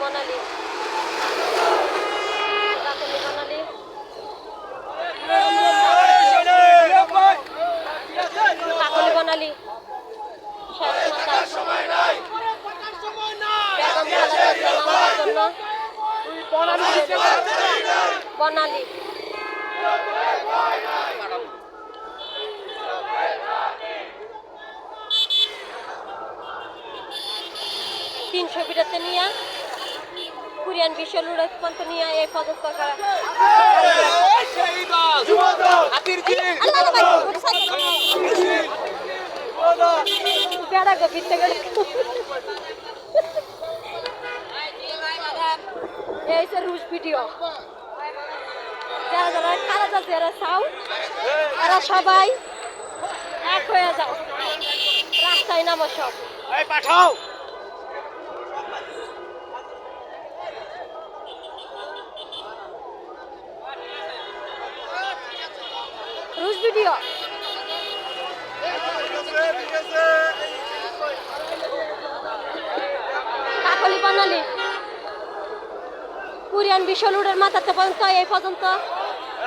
বানালি কাকলি বানালি শেষ মাথা বেগম খালেদা জিয়া নামার জন্য বনালি তিনশো বিরাতে নিয়ে কোরিয়ান বিশ্ব লড়াইপন্থ নিয়ে এই পদত্ব বেড়া গভীরতে গেলে এই যে রুশ ভিডিও যারা যারা খালেদা জিয়ারা চাও এরা সবাই এক হয়ে যাও রাস্তায় নামো সব পাঠাও রুশ ভিডিও কাকলি বানালি কোরিয়ান বিশ্ব লুডের মাথাতে পর্যন্ত এই পর্যন্ত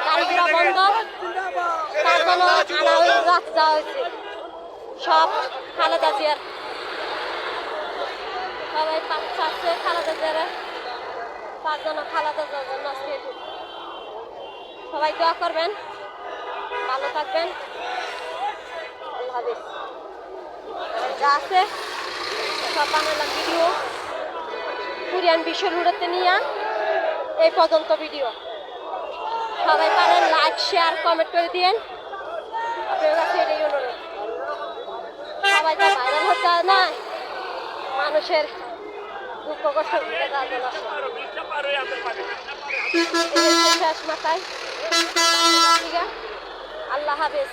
গাড়িগুলো বন্ধ তার জন্য আনা রাখতে যাওয়া হয়েছে সব খালেদা জিয়ার সবাই চাচ্ছে খালেদা জিয়ার তার জন্য খালেদা জিয়ার জন্য আজকে সবাই দোয়া করবেন ভালো থাকবেন আল্লাহ হাফেজ যা আছে সব বানালাম ভিডিও কোরিয়ান বিশ্ব লুডেতে নিয়ে এই পর্যন্ত ভিডিও সবাই পারেন লাইক শেয়ার কমেন্ট করে দিয়েন আপনার কাছে এটাই অনুরোধ সবাই যা ভাইরাল হতে না মানুষের দুঃখ কষ্ট শেষ মাথায় আল্লাহ হাফেজ